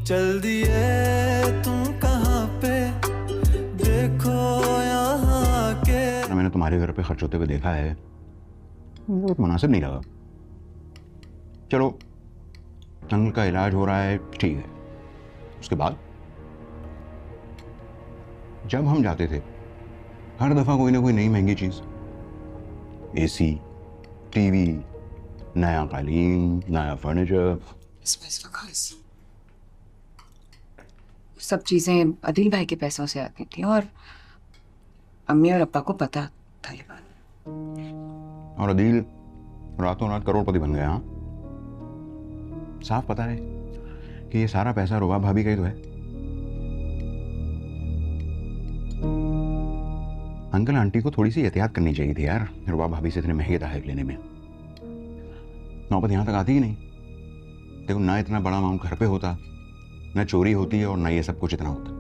चल दिए तुम कहाँ पे, देखो यहाँ के। मैंने तुम्हारे घर पे खर्च होते हुए देखा है, मुझे मुनासिब नहीं लगा। चलो अंकल का इलाज हो रहा है, ठीक है। उसके बाद जब हम जाते थे हर दफा कोई ना कोई नई महंगी चीज, एसी, टीवी, नया कालीन, नया फर्नीचर। सब चीजें अदिल भाई के पैसों से आती थी और अम्मी और अब्बा को पता था ये बात। और अदील रातों रात करोड़पति बन गया। हाँ, साफ पता है कि ये सारा पैसा रुबा भाभी का ही तो है। अंकल आंटी को थोड़ी सी एहतियात करनी चाहिए थी यार, रुबा भाभी से इतने महंगे तहफ़ लेने में। नौबत यहाँ तक आती ही नहीं। देखो ना इतना बड़ा अमाउंट घर पे होता, ना चोरी होती है और ना ये सब कुछ इतना होता।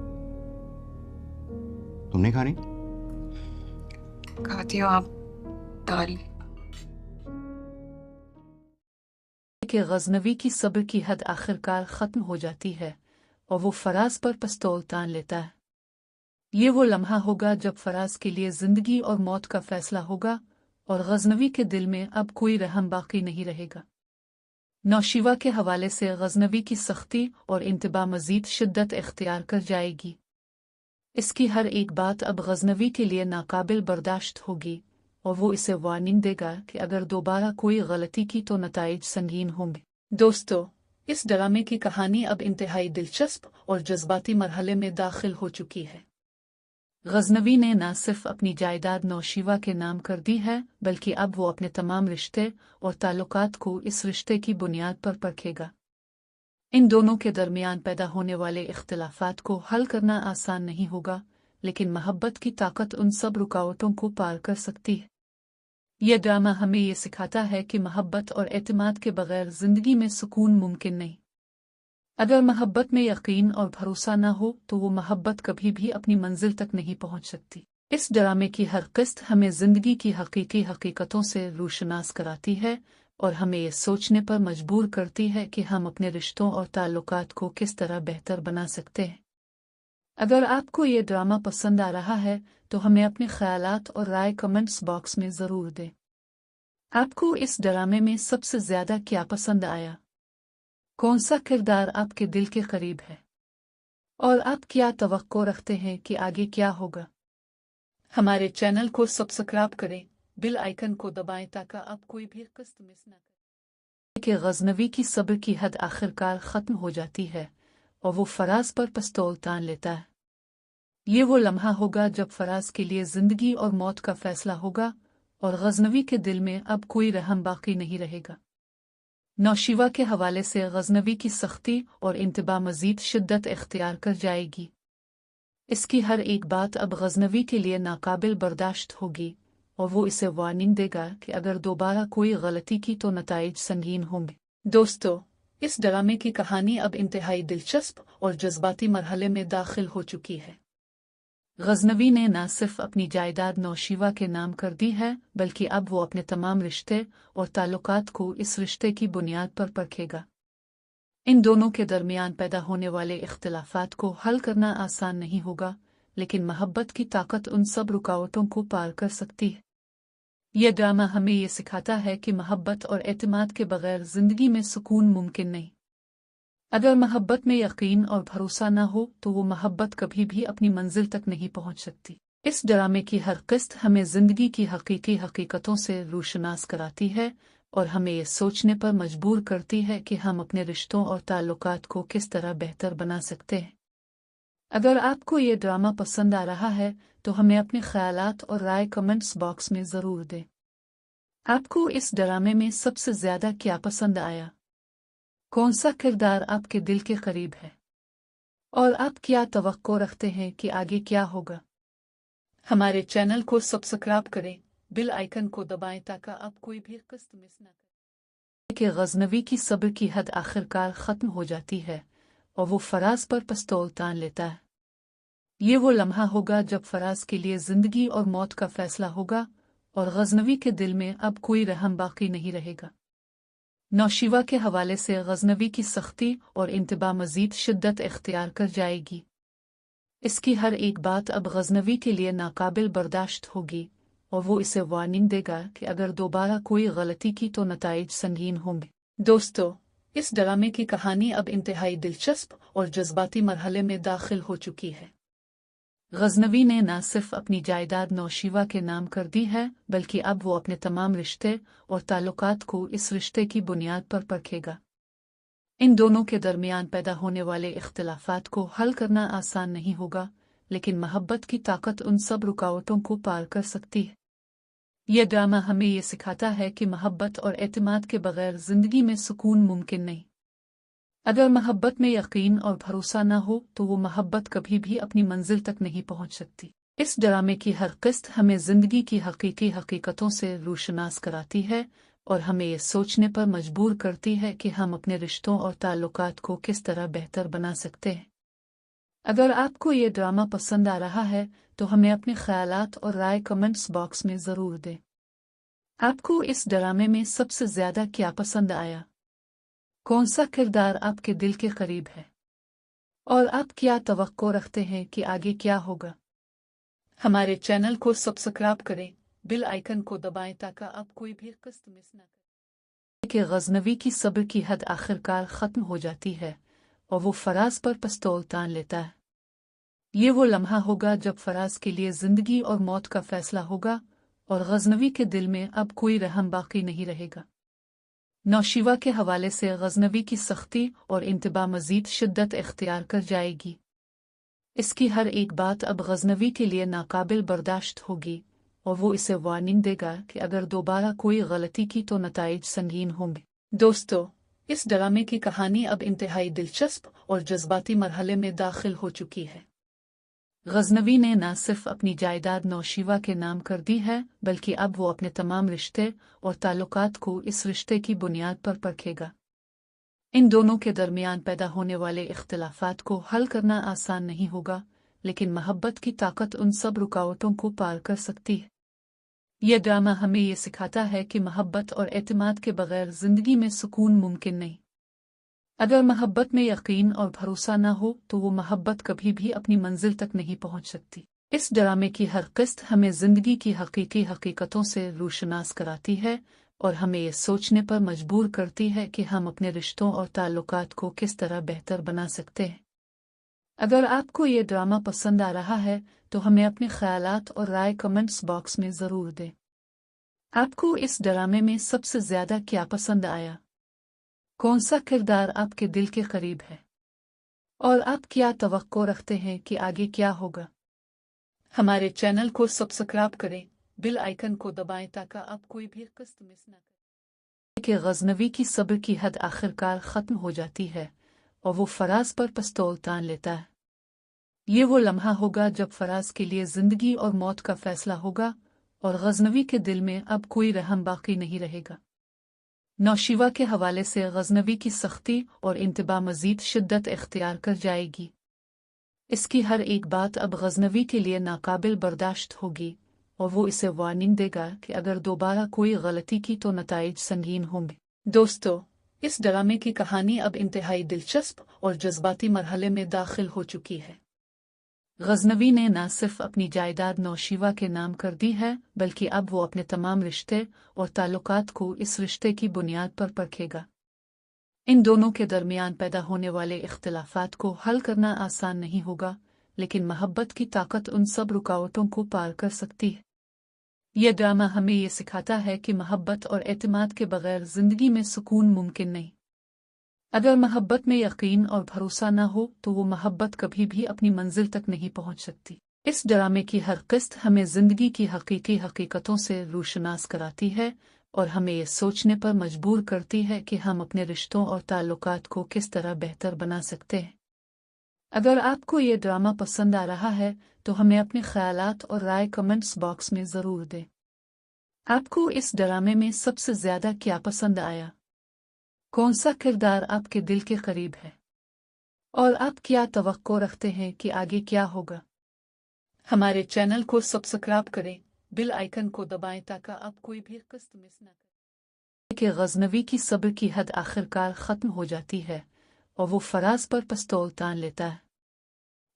तुम नहीं खा रही? खाती हो आप दाल? कि गजनवी की सब्र की हद आखिरकार ख़त्म हो जाती है और वो फराज पर पिस्तौल तान लेता है। ये वो लम्हा होगा जब फराज के लिए ज़िंदगी और मौत का फैसला होगा और गजनवी के दिल में अब कोई रहम बाकी नहीं रहेगा। नौशीवा के हवाले से गजनवी की सख्ती और इंतबा मज़ीद शिद्दत इख्तियार कर जाएगी। इसकी हर एक बात अब गजनवी के लिए नाकाबिल बर्दाश्त होगी और वो इसे वार्निंग देगा कि अगर दोबारा कोई गलती की तो नताइज संगीन होंगे। दोस्तों, इस ड्रामे की कहानी अब इंतहाई दिलचस्प और जज्बाती मरहले में दाखिल हो चुकी है। गजनवी ने न सिर्फ अपनी जायदाद नौशीवा के नाम कर दी है, बल्कि अब वो अपने तमाम रिश्ते और ताल्लुकात को इस रिश्ते की बुनियाद पर परखेगा। इन दोनों के दरमियान पैदा होने वाले इख्तिलाफात को हल करना आसान नहीं होगा, लेकिन मोहब्बत की ताकत उन सब रुकावटों को पार कर सकती है। यह ड्रामा हमें ये सिखाता है कि मोहब्बत और एतमाद के बगैर जिंदगी में सुकून मुमकिन नहीं। अगर मोहब्बत में यकीन और भरोसा न हो तो वो मोहब्बत कभी भी अपनी मंजिल तक नहीं पहुंच सकती। इस ड्रामे की हर किस्त हमें जिंदगी की हकीकी हकीकतों से रूशनास कराती है और हमें ये सोचने पर मजबूर करती है कि हम अपने रिश्तों और ताल्लुकात को किस तरह बेहतर बना सकते हैं। अगर आपको ये ड्रामा पसंद आ रहा है तो हमें अपने ख्यालात और राय कमेंट्स बॉक्स में ज़रूर दें। आपको इस ड्रामे में सबसे ज़्यादा क्या पसंद आया? कौन सा किरदार आपके दिल के करीब है? और आप क्या तवक्को रखते हैं कि आगे क्या होगा? हमारे चैनल को सब्सक्राइब करें, बेल आइकन को दबाएं ताकि आप कोई भी किस्त मिस न करें। कि गजनवी की सब्र की हद आखिरकार ख़त्म हो जाती है और वो फराज पर पिस्तौल तान लेता है। ये वो लम्हा होगा जब फराज के लिए ज़िंदगी और मौत का फैसला होगा और गजनवी के दिल में अब कोई रहम बाकी नहीं रहेगा। नौशीवा के हवाले से गजनवी की सख्ती और इंतबा मज़ीद शिद्दत इख्तियार कर जाएगी। इसकी हर एक बात अब गजनवी के लिए नाकाबिल बर्दाश्त होगी और वो इसे वार्निंग देगा कि अगर दोबारा कोई गलती की तो नताइज संगीन होंगे। दोस्तों, इस ड्रामे की कहानी अब इंतहाई दिलचस्प और जज्बाती मरहले में दाखिल हो चुकी है। गजनवी ने न सिर्फ अपनी जायदाद नौशीवा के नाम कर दी है, बल्कि अब वो अपने तमाम रिश्ते और ताल्लुकात को इस रिश्ते की बुनियाद पर परखेगा। इन दोनों के दरमियान पैदा होने वाले इख्तिलाफात को हल करना आसान नहीं होगा, लेकिन मोहब्बत की ताकत उन सब रुकावटों को पार कर सकती है। यह ड्रामा हमें ये सिखाता है कि मोहब्बत और एतमाद के बगैर जिंदगी में सुकून मुमकिन नहीं। अगर मोहब्बत में यकीन और भरोसा न हो तो वो मोहब्बत कभी भी अपनी मंजिल तक नहीं पहुंच सकती। इस ड्रामे की हर किस्त हमें जिंदगी की हकीकी हकीकतों से रूशनास कराती है और हमें ये सोचने पर मजबूर करती है कि हम अपने रिश्तों और ताल्लुकात को किस तरह बेहतर बना सकते हैं। अगर आपको ये ड्रामा पसंद आ रहा है तो हमें अपने ख्यालात और राय कमेंट्स बॉक्स में ज़रूर दें। आपको इस ड्रामे में सबसे ज़्यादा क्या पसंद आया? कौन सा किरदार आपके दिल के करीब है? और आप क्या तवक्को रखते हैं कि आगे क्या होगा? हमारे चैनल को सब्सक्राइब करें, बेल आइकन को दबाएं ताकि आप कोई भी किस्त मिस न करें। कि गजनवी की सब्र की हद आखिरकार ख़त्म हो जाती है और वो फराज पर पिस्तौल तान लेता है। ये वो लम्हा होगा जब फराज के लिए ज़िंदगी और मौत का फैसला होगा और गजनवी के दिल में अब कोई रहम बाकी नहीं रहेगा। नौशीवा के हवाले से गजनवी की सख्ती और इंतबा मजीद शिद्दत इख्तियार कर जाएगी। इसकी हर एक बात अब गजनवी के लिए नाकाबिल बर्दाश्त होगी और वो इसे वार्निंग देगा कि अगर दोबारा कोई गलती की तो नताइज संगीन होंगे। दोस्तों, इस ड्रामे की कहानी अब इंतहाई दिलचस्प और जज्बाती मरहले में दाखिल हो चुकी है। गजनवी ने न सिर्फ अपनी जायदाद नौशीवा के नाम कर दी है, बल्कि अब वो अपने तमाम रिश्ते और ताल्लुकात को इस रिश्ते की बुनियाद पर परखेगा। इन दोनों के दरमियान पैदा होने वाले इख्तिलाफात को हल करना आसान नहीं होगा, लेकिन मोहब्बत की ताकत उन सब रुकावटों को पार कर सकती है। यह ड्रामा हमें ये सिखाता है कि मोहब्बत और एतमाद के बगैर जिंदगी में सुकून मुमकिन नहीं। अगर मोहब्बत में यकीन और भरोसा न हो तो वो मोहब्बत कभी भी अपनी मंजिल तक नहीं पहुंच सकती। इस ड्रामे की हर किस्त हमें जिंदगी की हकीकी हकीकतों से रूशनास कराती है और हमें ये सोचने पर मजबूर करती है कि हम अपने रिश्तों और ताल्लुकात को किस तरह बेहतर बना सकते हैं। अगर आपको ये ड्रामा पसंद आ रहा है तो हमें अपने ख्यालात और राय कमेंट्स बॉक्स में ज़रूर दें। आपको इस ड्रामे में सबसे ज़्यादा क्या पसंद आया? कौन सा किरदार आपके दिल के करीब है? और आप क्या तवक्को रखते हैं कि आगे क्या होगा? हमारे चैनल को सब्सक्राइब करें, बेल आइकन को दबाएं ताकि आप कोई भी किस्त मिस न करें। कि गजनवी की सब्र की हद आखिरकार ख़त्म हो जाती है और वो फराज पर पिस्तौल तान लेता है। ये वो लम्हा होगा जब फराज के लिए ज़िंदगी और मौत का फैसला होगा और गजनवी के दिल में अब कोई रहम बाकी नहीं रहेगा। नौशीवा के हवाले से गजनवी की सख्ती और इंतबा मजीद शिद्दत इख्तियार कर जाएगी। इसकी हर एक बात अब गजनवी के लिए नाकाबिल बर्दाश्त होगी और वो इसे वार्निंग देगा कि अगर दोबारा कोई गलती की तो नताइज संगीन होंगे। दोस्तों, इस ड्रामे की कहानी अब इंतहाई दिलचस्प और जज्बाती मरहले में दाखिल हो चुकी है। गजनवी ने न सिर्फ अपनी जायदाद नौशीवा के नाम कर दी है, बल्कि अब वो अपने तमाम रिश्ते और ताल्लुकात को इस रिश्ते की बुनियाद पर परखेगा। इन दोनों के दरमियान पैदा होने वाले इख्तिलाफात को हल करना आसान नहीं होगा, लेकिन मोहब्बत की ताकत उन सब रुकावटों को पार कर सकती है। यह ड्रामा हमें ये सिखाता है कि मोहब्बत और एतमाद के बगैर जिंदगी में सुकून मुमकिन नहीं। अगर मोहब्बत में यकीन और भरोसा न हो तो वो मोहब्बत कभी भी अपनी मंजिल तक नहीं पहुंच सकती। इस ड्रामे की हर किस्त हमें जिंदगी की हकीकी हकीकतों से रूशनास कराती है और हमें ये सोचने पर मजबूर करती है कि हम अपने रिश्तों और ताल्लुकात को किस तरह बेहतर बना सकते हैं। अगर आपको ये ड्रामा पसंद आ रहा है तो हमें अपने ख्यालात और राय कमेंट्स बॉक्स में ज़रूर दें। आपको इस ड्रामे में सबसे ज़्यादा क्या पसंद आया? कौन सा किरदार आपके दिल के करीब है? और आप क्या तवक्को रखते हैं कि आगे क्या होगा? हमारे चैनल को सब्सक्राइब करें, बेल आइकन को दबाएं ताकि आप कोई भी किस्त मिस न करें। कि गजनवी की सब्र की हद आखिरकार ख़त्म हो जाती है और वो फराज पर पिस्तौल तान लेता है। ये वो लम्हा होगा जब फराज के लिए ज़िंदगी और मौत का फैसला होगा और गजनवी के दिल में अब कोई रहम बाकी नहीं रहेगा। नौशीवा के हवाले से गजनवी की सख्ती और इंतबा मजीद शिद्दत इख्तियार कर जाएगी। इसकी हर एक बात अब गजनवी के लिए नाकाबिल बर्दाश्त होगी और वो इसे वार्निंग देगा कि अगर दोबारा कोई गलती की तो नताइज संगीन होंगे। दोस्तों, इस ड्रामे की कहानी अब इंतहाई दिलचस्प और जज्बाती मरहले में दाखिल हो चुकी है। गजनवी ने न सिर्फ अपनी जायदाद नौशीवा के नाम कर दी है, बल्कि अब वो अपने तमाम रिश्ते और ताल्लुकात को इस रिश्ते की बुनियाद पर परखेगा। इन दोनों के दरमियान पैदा होने वाले इख्तिलाफात को हल करना आसान नहीं होगा, लेकिन मोहब्बत की ताकत उन सब रुकावटों को पार कर सकती है। यह ड्रामा हमें ये सिखाता है कि मोहब्बत और एतमाद के बगैर जिंदगी में सुकून मुमकिन नहीं। अगर मोहब्बत में यकीन और भरोसा न हो तो वो मोहब्बत कभी भी अपनी मंजिल तक नहीं पहुंच सकती। इस ड्रामे की हर किस्त हमें जिंदगी की हकीकी हकीकतों से रूशनास कराती है और हमें ये सोचने पर मजबूर करती है कि हम अपने रिश्तों और ताल्लुकात को किस तरह बेहतर बना सकते हैं। अगर आपको ये ड्रामा पसंद आ रहा है तो हमें अपने ख्यालात और राय कमेंट्स बॉक्स में ज़रूर दें। आपको इस ड्रामे में सबसे ज़्यादा क्या पसंद आया? कौन सा किरदार आपके दिल के करीब है? और आप क्या तवक्को रखते हैं कि आगे क्या होगा? हमारे चैनल को सब्सक्राइब करें, बेल आइकन को दबाएं ताकि आप कोई भी किस्त मिस न करें। कि गजनवी की सब्र की हद आखिरकार ख़त्म हो जाती है और वो फराज पर पिस्तौल तान लेता है।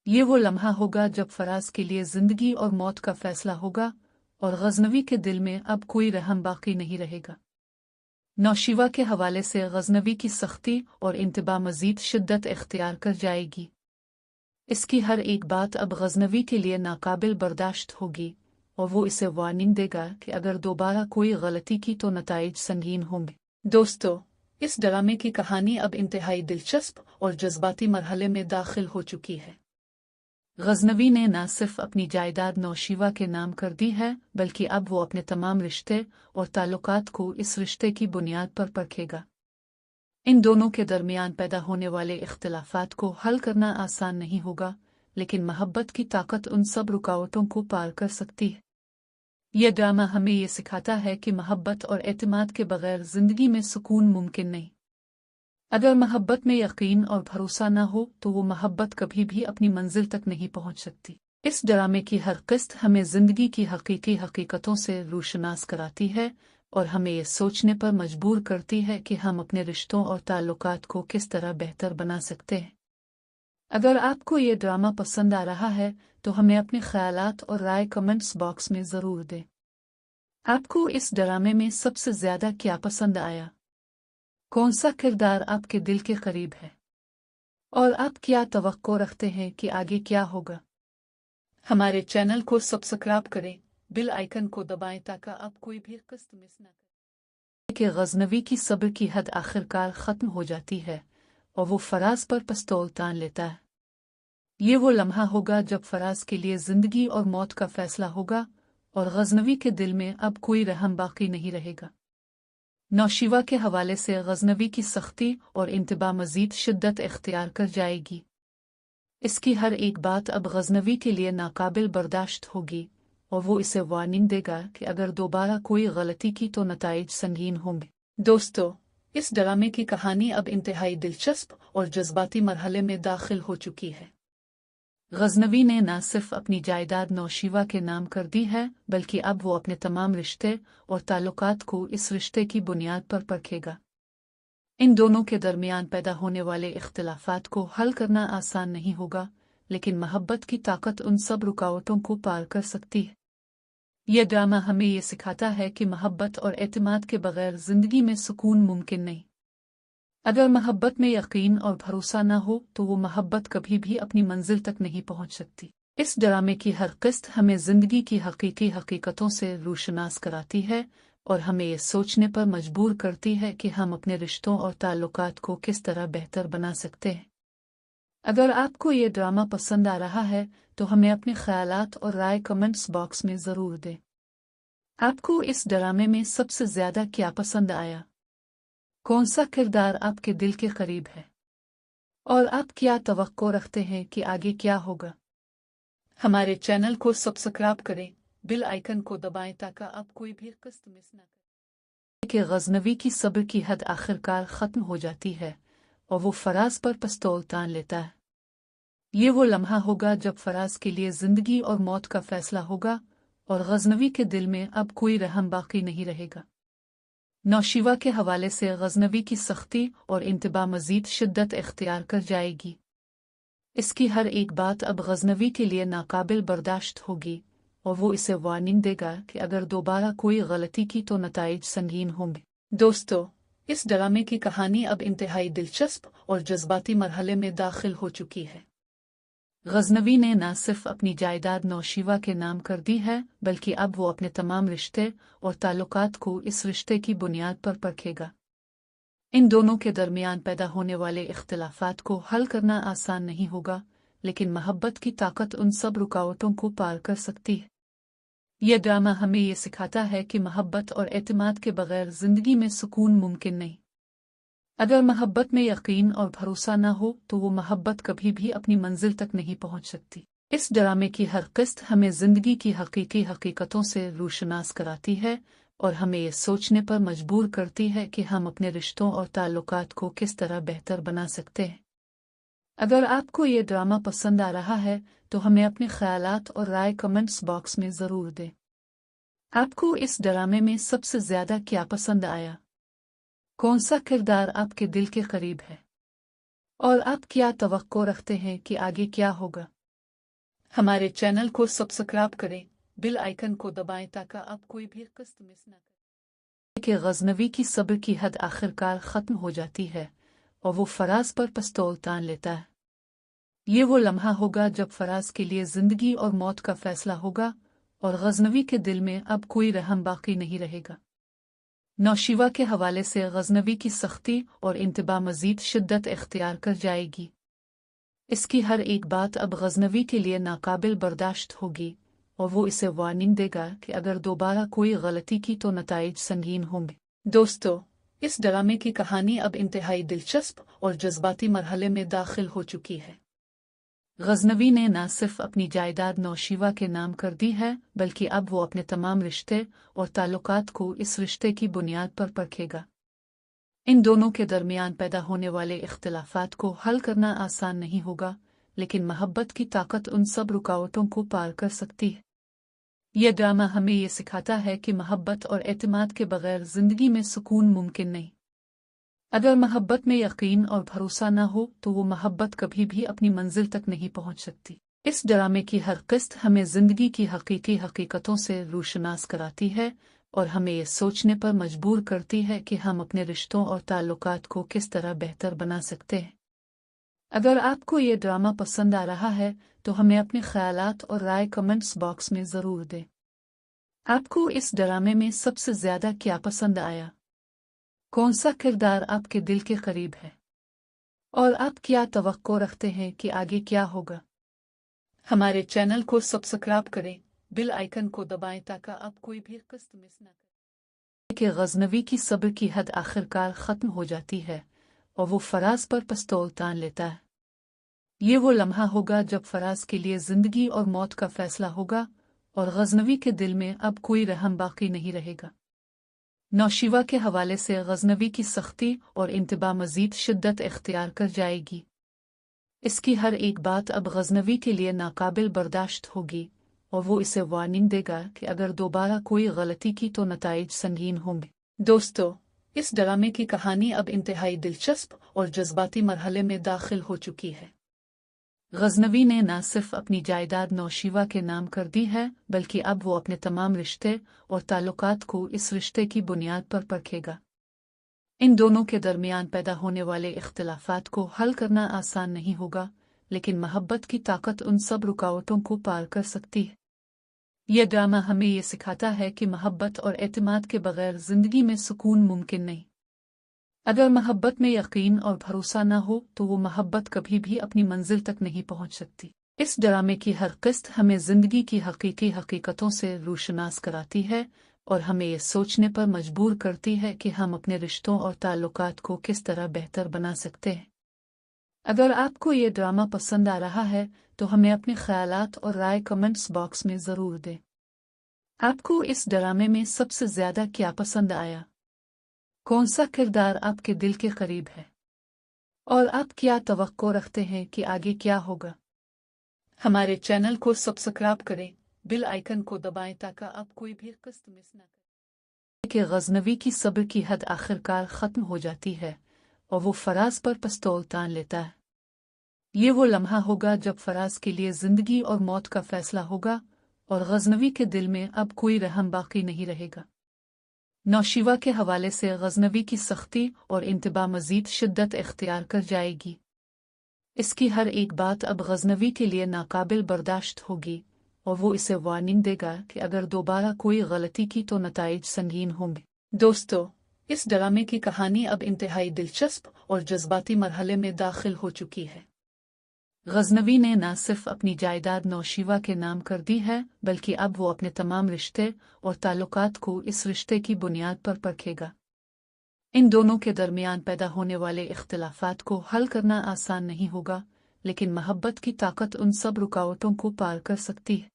ये वो लम्हा होगा जब फराज के लिए जिंदगी और मौत का फैसला होगा और गजनवी के दिल में अब कोई रहम बाकी नहीं रहेगा। नौशीवा के हवाले से गजनवी की सख्ती और इंतबा मजीद शिद्दत इख्तियार कर जाएगी। इसकी हर एक बात अब गजनवी के लिए नाकाबिल बर्दाश्त होगी और वो इसे वार्निंग देगा कि अगर दोबारा कोई गलती की तो नताइज संगीन होंगे। दोस्तों, इस ड्रामे की कहानी अब इंतहाई दिलचस्प और जज्बाती मरहले में दाखिल हो चुकी है। गजनवी ने न सिर्फ अपनी जायदाद नौशीवा के नाम कर दी है, बल्कि अब वो अपने तमाम रिश्ते और ताल्लुकात को इस रिश्ते की बुनियाद पर परखेगा। इन दोनों के दरमियान पैदा होने वाले इख्तिलाफात को हल करना आसान नहीं होगा, लेकिन मोहब्बत की ताकत उन सब रुकावटों को पार कर सकती है। यह ड्रामा हमें ये सिखाता है कि मोहब्बत और एतमाद के बगैर जिंदगी में सुकून मुमकिन नहीं। अगर मोहब्बत में यकीन और भरोसा न हो तो वो मोहब्बत कभी भी अपनी मंजिल तक नहीं पहुंच सकती। इस ड्रामे की हर किस्त हमें जिंदगी की हकीकी हकीकतों से रूशनास कराती है और हमें ये सोचने पर मजबूर करती है कि हम अपने रिश्तों और ताल्लुकात को किस तरह बेहतर बना सकते हैं। अगर आपको ये ड्रामा पसंद आ रहा है तो हमें अपने ख्यालात और राय कमेंट्स बॉक्स में ज़रूर दें। आपको इस ड्रामे में सबसे ज़्यादा क्या पसंद आया? कौन सा किरदार आपके दिल के करीब है? और आप क्या तवक्को रखते हैं कि आगे क्या होगा? हमारे चैनल को सब्सक्राइब करें, बेल आइकन को दबाएं ताकि आप कोई भी किस्त मिस न करें। कि गजनवी की सब्र की हद आखिरकार ख़त्म हो जाती है और वो फराज पर पिस्तौल तान लेता है। ये वो लम्हा होगा जब फराज के लिए जिंदगी और मौत का फैसला होगा और गजनवी के दिल में अब कोई रहम बाकी नहीं रहेगा। नौशीवा के हवाले से गजनवी की सख्ती और इंतबा मजीद शिद्दत इख्तियार कर जाएगी। इसकी हर एक बात अब गजनवी के लिए नाकाबिल बर्दाश्त होगी और वो इसे वार्निंग देगा कि अगर दोबारा कोई गलती की तो नताइज संगीन होंगे। दोस्तों, इस ड्रामे की कहानी अब इंतहाई दिलचस्प और जज्बाती मरहले में दाखिल हो चुकी है। गजनवी ने न सिर्फ अपनी जायदाद नौशीवा के नाम कर दी है, बल्कि अब वो अपने तमाम रिश्ते और ताल्लुकात को इस रिश्ते की बुनियाद पर परखेगा। इन दोनों के दरमियान पैदा होने वाले इख्तिलाफात को हल करना आसान नहीं होगा, लेकिन मोहब्बत की ताकत उन सब रुकावटों को पार कर सकती है। यह ड्रामा हमें ये सिखाता है कि मोहब्बत और एतमाद के बगैर जिंदगी में सुकून मुमकिन नहीं। अगर मोहब्बत में यकीन और भरोसा न हो तो वो मोहब्बत कभी भी अपनी मंजिल तक नहीं पहुंच सकती। इस ड्रामे की हर किस्त हमें जिंदगी की हकीकी हकीकतों से रूशनास कराती है और हमें ये सोचने पर मजबूर करती है कि हम अपने रिश्तों और ताल्लुकात को किस तरह बेहतर बना सकते हैं। अगर आपको ये ड्रामा पसंद आ रहा है तो हमें अपने ख्यालात और राय कमेंट्स बॉक्स में ज़रूर दें। आपको इस ड्रामे में सबसे ज़्यादा क्या पसंद आया? कौन सा किरदार आपके दिल के करीब है? और आप क्या तवक्को रखते हैं कि आगे क्या होगा? हमारे चैनल को सब्सक्राइब करें, बेल आइकन को दबाएं ताकि आप कोई भी किस्त मिस न करें। कि गजनवी की सब्र की हद आखिरकार ख़त्म हो जाती है और वो फराज पर पिस्तौल तान लेता है। ये वो लम्हा होगा जब फराज के लिए जिंदगी और मौत का फैसला होगा और गजनवी के दिल में अब कोई रहम बाकी नहीं रहेगा। नौशीवा के हवाले से गजनवी की सख्ती और इंतबा मजीद शिद्दत इख्तियार कर जाएगी। इसकी हर एक बात अब गजनवी के लिए नाकाबिल बर्दाश्त होगी और वो इसे वार्निंग देगा कि अगर दोबारा कोई गलती की तो नताइज संगीन होंगे। दोस्तों, इस ड्रामे की कहानी अब इंतहाई दिलचस्प और जज्बाती मरहले में दाखिल हो चुकी है। गजनवी ने न सिर्फ अपनी जायदाद नौशीवा के नाम कर दी है, बल्कि अब वो अपने तमाम रिश्ते और ताल्लुकात को इस रिश्ते की बुनियाद पर परखेगा। इन दोनों के दरमियान पैदा होने वाले इख्तिलाफात को हल करना आसान नहीं होगा, लेकिन मोहब्बत की ताकत उन सब रुकावटों को पार कर सकती है। यह ड्रामा हमें ये सिखाता है कि मोहब्बत और एतमाद के बगैर जिंदगी में सुकून मुमकिन नहीं। अगर मोहब्बत में यकीन और भरोसा न हो तो वो मोहब्बत कभी भी अपनी मंजिल तक नहीं पहुंच सकती। इस ड्रामे की हर किस्त हमें जिंदगी की हकीकी हकीकतों से रूशनास कराती है और हमें ये सोचने पर मजबूर करती है कि हम अपने रिश्तों और ताल्लुकात को किस तरह बेहतर बना सकते हैं। अगर आपको ये ड्रामा पसंद आ रहा है तो हमें अपने ख्यालात और राय कमेंट्स बॉक्स में ज़रूर दें। आपको इस ड्रामे में सबसे ज़्यादा क्या पसंद आया? कौन सा किरदार आपके दिल के करीब है और आप क्या तवक्को रखते हैं कि आगे क्या होगा। हमारे चैनल को सब्सक्राइब करें, बेल आइकन को दबाएं ताकि आप कोई भी किस्त मिस न करें। कि गजनवी की सब्र की हद आखिरकार ख़त्म हो जाती है और वो फराज पर पिस्तौल तान लेता है। ये वो लम्हा होगा जब फराज के लिए जिंदगी और मौत का फैसला होगा और गजनवी के दिल में अब कोई रहम बाकी नहीं रहेगा। नौशीवा के हवाले से गजनवी की सख्ती और इंतबा मजीद शिद्दत इख्तियार कर जाएगी। इसकी हर एक बात अब गजनवी के लिए नाकाबिल बर्दाश्त होगी और वो इसे वार्निंग देगा कि अगर दोबारा कोई गलती की तो नताइज संगीन होंगे। दोस्तों, इस ड्रामे की कहानी अब इंतहाई दिलचस्प और जज्बाती मरहले में दाखिल हो चुकी है। गजनवी ने न सिर्फ अपनी जायदाद नौशीवा के नाम कर दी है, बल्कि अब वो अपने तमाम रिश्ते और ताल्लुकात को इस रिश्ते की बुनियाद पर परखेगा। इन दोनों के दरमियान पैदा होने वाले इख्तिलाफात को हल करना आसान नहीं होगा, लेकिन मोहब्बत की ताकत उन सब रुकावटों को पार कर सकती है। यह ड्रामा हमें ये सिखाता है कि मोहब्बत और एतमाद के बगैर जिंदगी में सुकून मुमकिन नहीं। अगर मोहब्बत में यकीन और भरोसा न हो तो वो मोहब्बत कभी भी अपनी मंजिल तक नहीं पहुंच सकती। इस ड्रामे की हर किस्त हमें जिंदगी की हकीकी हकीकतों से रूशनास कराती है और हमें ये सोचने पर मजबूर करती है कि हम अपने रिश्तों और ताल्लुकात को किस तरह बेहतर बना सकते हैं। अगर आपको ये ड्रामा पसंद आ रहा है तो हमें अपने ख्यालात और राय कमेंट्स बॉक्स में ज़रूर दें। आपको इस ड्रामे में सबसे ज़्यादा क्या पसंद आया? कौन सा किरदार आपके दिल के करीब है और आप क्या तवक्को रखते हैं कि आगे क्या होगा? हमारे चैनल को सब्सक्राइब करें, बेल आइकन को दबाएं ताकि आप कोई भी किस्त मिस न करें। कि गजनवी की सब्र की हद आखिरकार ख़त्म हो जाती है और वो फराज पर पिस्तौल तान लेता है। ये वो लम्हा होगा जब फराज के लिए जिंदगी और मौत का फैसला होगा और गजनवी के दिल में अब कोई रहम बाकी नहीं रहेगा। नौशीवा के हवाले से गजनवी की सख्ती और इंतबा मजीद शिद्दत इख्तियार कर जाएगी। इसकी हर एक बात अब गजनवी के लिए नाकाबिल बर्दाश्त होगी और वो इसे वार्निंग देगा कि अगर दोबारा कोई गलती की तो नताइज संगीन होंगे। दोस्तों, इस ड्रामे की कहानी अब इंतहाई दिलचस्प और जज्बाती मरहले में दाखिल हो चुकी है। गजनवी ने न सिर्फ अपनी जायदाद नौशीवा के नाम कर दी है, बल्कि अब वो अपने तमाम रिश्ते और ताल्लुकात को इस रिश्ते की बुनियाद पर परखेगा। इन दोनों के दरमियान पैदा होने वाले इख्तिलाफात को हल करना आसान नहीं होगा, लेकिन मोहब्बत की ताकत उन सब रुकावटों को पार कर सकती है। यह ड्रामा हमें ये सिखाता है कि मोहब्बत और एतमाद के बगैर जिंदगी में सुकून मुमकिन नहीं। अगर मोहब्बत में यकीन और भरोसा न हो तो वो मोहब्बत कभी भी अपनी मंजिल तक नहीं पहुंच सकती। इस ड्रामे की हर किस्त हमें जिंदगी की हकीकी हकीकतों से रूशनास कराती है और हमें ये सोचने पर मजबूर करती है कि हम अपने रिश्तों और ताल्लुकात को किस तरह बेहतर बना सकते हैं। अगर आपको ये ड्रामा पसंद आ रहा है तो हमें अपने ख्यालात और राय कमेंट्स बॉक्स में ज़रूर दें। आपको इस ड्रामे में सबसे ज़्यादा क्या पसंद आया? कौन सा किरदार आपके दिल के करीब है और आप क्या तवक्को रखते हैं कि आगे क्या होगा? हमारे चैनल को सब्सक्राइब करें, बेल आइकन को दबाएं ताकि आप कोई भी किस्त मिस न करें। कि गजनवी की सब्र की हद आखिरकार ख़त्म हो जाती है और वो फराज पर पिस्तौल तान लेता है। ये वो लम्हा होगा जब फराज के लिए जिंदगी और मौत का फैसला होगा और गजनवी के दिल में अब कोई रहम बाकी नहीं रहेगा। नौशीवा के हवाले से गजनवी की सख्ती और इंतबा मजीद शिद्दत इख्तियार कर जाएगी। इसकी हर एक बात अब गजनवी के लिए नाकाबिल बर्दाश्त होगी और वो इसे वार्निंग देगा कि अगर दोबारा कोई गलती की तो नताइज संगीन होंगे। दोस्तों, इस ड्रामे की कहानी अब इंतहाई दिलचस्प और जज्बाती मरहले में दाखिल हो चुकी है। गजनवी ने न सिर्फ अपनी जायदाद नौशीवा के नाम कर दी है, बल्कि अब वो अपने तमाम रिश्ते और ताल्लुकात को इस रिश्ते की बुनियाद पर परखेगा। इन दोनों के दरमियान पैदा होने वाले इख्तिलाफात को हल करना आसान नहीं होगा, लेकिन मोहब्बत की ताकत उन सब रुकावटों को पार कर सकती है।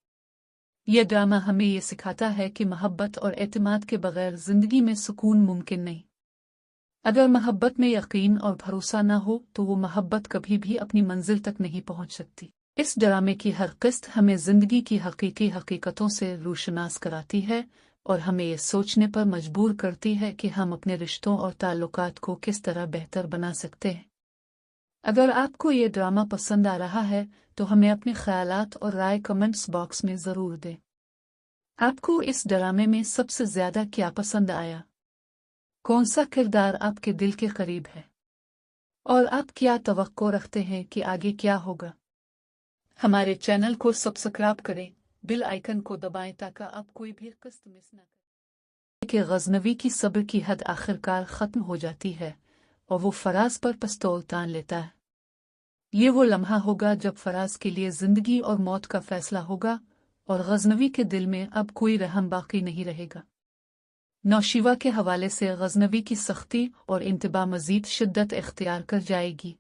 यह ड्रामा हमें ये सिखाता है कि मोहब्बत और एतमाद के बगैर जिंदगी में सुकून मुमकिन नहीं। अगर मोहब्बत में यकीन और भरोसा न हो तो वो मोहब्बत कभी भी अपनी मंजिल तक नहीं पहुंच सकती। इस ड्रामे की हर किस्त हमें जिंदगी की हकीकी हकीकतों से रूशनास कराती है और हमें ये सोचने पर मजबूर करती है कि हम अपने रिश्तों और ताल्लुकात को किस तरह बेहतर बना सकते हैं। अगर आपको ये ड्रामा पसंद आ रहा है तो हमें अपने ख्यालात और राय कमेंट्स बॉक्स में ज़रूर दें। आपको इस ड्रामे में सबसे ज़्यादा क्या पसंद आया? कौन सा किरदार आपके दिल के करीब है? और आप क्या तवक्को रखते हैं कि आगे क्या होगा? हमारे चैनल को सब्सक्राइब करें, बेल आइकन को दबाएं ताकि आप कोई भी किस्त मिस न करें। कि गजनवी की सब्र की हद आखिरकार ख़त्म हो जाती है और वो फराज पर पिस्तौल तान लेता है। ये वो लम्हा होगा जब फराज के लिए ज़िंदगी और मौत का फैसला होगा और गजनवी के दिल में अब कोई रहम बाकी नहीं रहेगा। नौशीवा के हवाले से गजनवी की सख्ती और इंतबा मज़ीद शिद्दत इख्तियार कर जाएगी।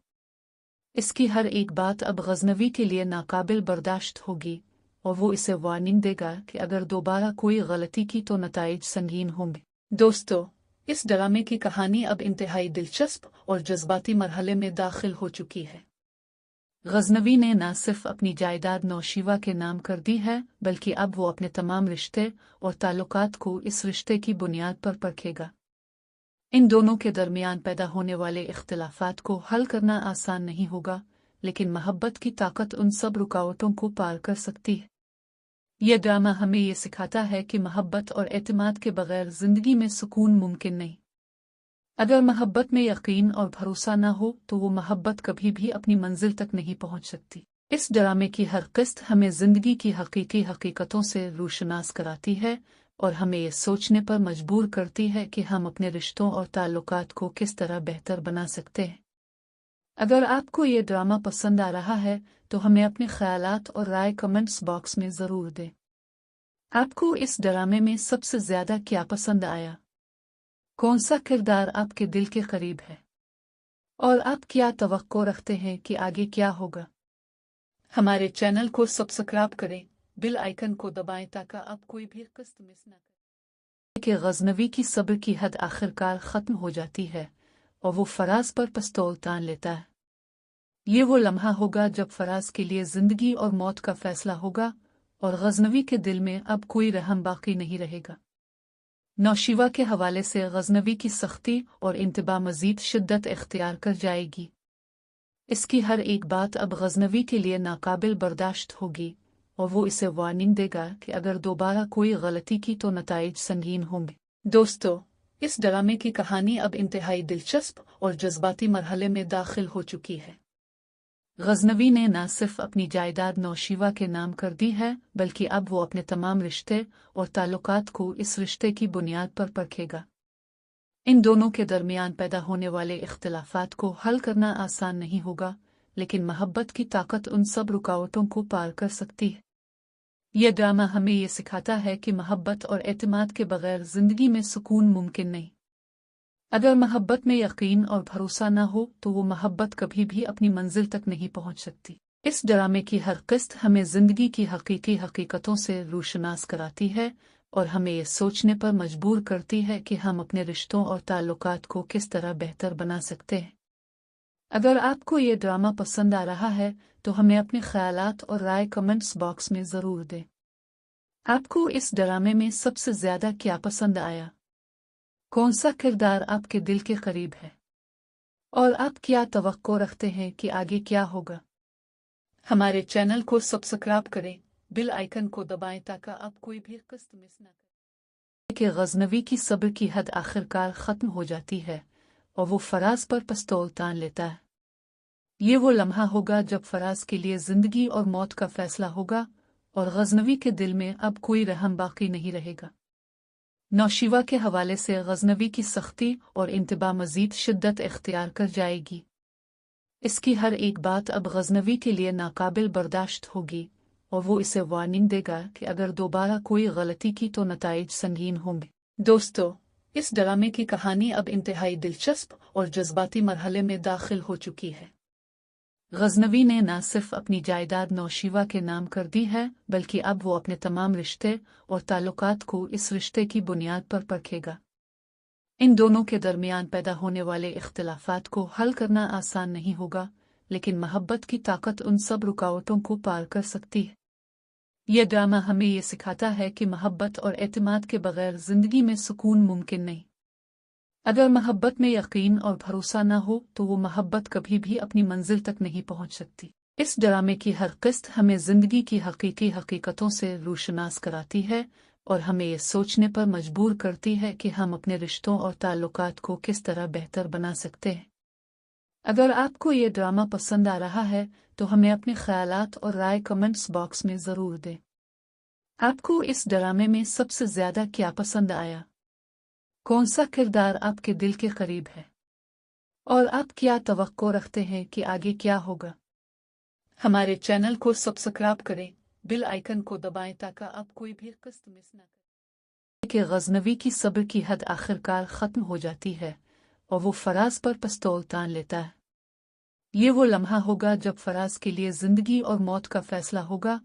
इसकी हर एक बात अब गजनवी के लिए नाकाबिल बर्दाश्त होगी और वो इसे वार्निंग देगा कि अगर दोबारा कोई गलती की तो नताइज संगीन होंगे। दोस्तों, इस ड्रामे की कहानी अब इंतहाई दिलचस्प और जज्बाती मरहले में दाखिल हो चुकी है। गजनवी ने न सिर्फ अपनी जायदाद नौशीवा के नाम कर दी है बल्कि अब वो अपने तमाम रिश्ते और ताल्लुकात को इस रिश्ते की बुनियाद पर परखेगा। इन दोनों के दरमियान पैदा होने वाले इख्तिलाफात को हल करना आसान नहीं होगा, लेकिन मोहब्बत की ताकत उन सब रुकावटों को पार कर सकती है। यह ड्रामा हमें ये सिखाता है कि मोहब्बत और एतमाद के बगैर जिंदगी में सुकून मुमकिन नहीं। अगर मोहब्बत में यकीन और भरोसा न हो तो वो मोहब्बत कभी भी अपनी मंजिल तक नहीं पहुंच सकती। इस ड्रामे की हर किस्त हमें जिंदगी की हकीकी हकीकतों से रूशनास कराती है और हमें ये सोचने पर मजबूर करती है कि हम अपने रिश्तों और ताल्लुकात को किस तरह बेहतर बना सकते हैं। अगर आपको ये ड्रामा पसंद आ रहा है तो हमें अपने ख्यालात और राय कमेंट्स बॉक्स में ज़रूर दें। आपको इस ड्रामे में सबसे ज़्यादा क्या पसंद आया? कौन सा किरदार आपके दिल के करीब है? और आप क्या तवक्को रखते हैं कि आगे क्या होगा? हमारे चैनल को सब्सक्राइब करें, बेल आइकन को दबाएं ताकि आप कोई भी किस्त मिस न करें। कि गजनवी की सब्र की हद आखिरकार ख़त्म हो जाती है और वो फराज पर पिस्तौल तान लेता है। ये वो लम्हा होगा जब फराज के लिए ज़िंदगी और मौत का फैसला होगा और गजनवी के दिल में अब कोई रहम बाकी नहीं रहेगा। नौशीवा के हवाले से गजनवी की सख्ती और इंतबा मज़ीद शिद्दत इख्तियार कर जाएगी। इसकी हर एक बात अब गजनवी के लिए नाकाबिल बर्दाश्त होगी और वो इसे वार्निंग देगा कि अगर दोबारा कोई गलती की तो नताइज संगीन होंगे। दोस्तों, इस ड्रामे की कहानी अब इंतहाई दिलचस्प और जज्बाती मरहले में दाखिल हो चुकी है। गजनवी ने न सिर्फ अपनी जायदाद नौशीवा के नाम कर दी है बल्कि अब वो अपने तमाम रिश्ते और ताल्लुकात को इस रिश्ते की बुनियाद पर परखेगा। इन दोनों के दरमियान पैदा होने वाले इख्तिलाफात को हल करना आसान नहीं होगा, लेकिन मोहब्बत की ताकत उन सब रुकावटों को पार कर सकती है। यह ड्रामा हमें ये सिखाता है कि मोहब्बत और एतमाद के बगैर जिंदगी में सुकून मुमकिन नहीं। अगर मोहब्बत में यकीन और भरोसा न हो तो वो मोहब्बत कभी भी अपनी मंजिल तक नहीं पहुंच सकती। इस ड्रामे की हर किस्त हमें जिंदगी की हकीकी हकीकतों से रूशनास कराती है और हमें ये सोचने पर मजबूर करती है कि हम अपने रिश्तों और ताल्लुकात को किस तरह बेहतर बना सकते हैं। अगर आपको ये ड्रामा पसंद आ रहा है तो हमें अपने ख्यालात और राय कमेंट्स बॉक्स में ज़रूर दें। आपको इस ड्रामे में सबसे ज़्यादा क्या पसंद आया? कौन सा किरदार आपके दिल के करीब है? और आप क्या तवक्को रखते हैं कि आगे क्या होगा? हमारे चैनल को सब्सक्राइब करें, बेल आइकन को दबाएं ताकि आप कोई भी किस्त मिस न करें। कि गजनवी की सब्र की हद आखिरकार ख़त्म हो जाती है और वो फराज पर पिस्तौल तान लेता है। ये वो लम्हा होगा जब फराज के लिए ज़िंदगी और मौत का फैसला होगा और गजनवी के दिल में अब कोई रहम बाकी नहीं रहेगा। नौशीवा के हवाले से गजनवी की सख्ती और इंतबा मज़ीद शिद्दत इख्तियार कर जाएगी। इसकी हर एक बात अब गजनवी के लिए नाकाबिल बर्दाश्त होगी और वो इसे वार्निंग देगा कि अगर दोबारा कोई गलती की तो नताइज संगीन होंगे। दोस्तों, इस ड्रामे की कहानी अब इंतहाई दिलचस्प और जज्बाती मरहले में दाखिल हो चुकी है। गजनवी ने न सिर्फ अपनी जायदाद नौशीवा के नाम कर दी है बल्कि अब वो अपने तमाम रिश्ते और ताल्लुकात को इस रिश्ते की बुनियाद पर परखेगा। इन दोनों के दरमियान पैदा होने वाले इख्तिलाफात को हल करना आसान नहीं होगा, लेकिन मोहब्बत की ताकत उन सब रुकावटों को पार कर सकती है। यह ड्रामा हमें ये सिखाता है कि मोहब्बत और एतमाद के बगैर जिंदगी में सुकून मुमकिन नहीं। अगर मोहब्बत में यकीन और भरोसा न हो तो वो मोहब्बत कभी भी अपनी मंजिल तक नहीं पहुंच सकती। इस ड्रामे की हर किस्त हमें जिंदगी की हकीकी हकीकतों से रूशनास कराती है और हमें ये सोचने पर मजबूर करती है कि हम अपने रिश्तों और ताल्लुकात को किस तरह बेहतर बना सकते हैं। अगर आपको ये ड्रामा पसंद आ रहा है तो हमें अपने ख्यालात और राय कमेंट्स बॉक्स में ज़रूर दें। आपको इस ड्रामे में सबसे ज़्यादा क्या पसंद आया? कौन सा किरदार आपके दिल के करीब है? और आप क्या तवक्को रखते हैं कि आगे क्या होगा? हमारे चैनल को सब्सक्राइब करें, बेल आइकन को दबाएं ताकि आप कोई भी किस्त मिस न करें। कि गजनवी की सब्र की हद आखिरकार ख़त्म हो जाती है और वो फराज पर पिस्तौल तान लेता है। ये वो लम्हा होगा जब फराज के लिए जिंदगी और मौत का फैसला होगा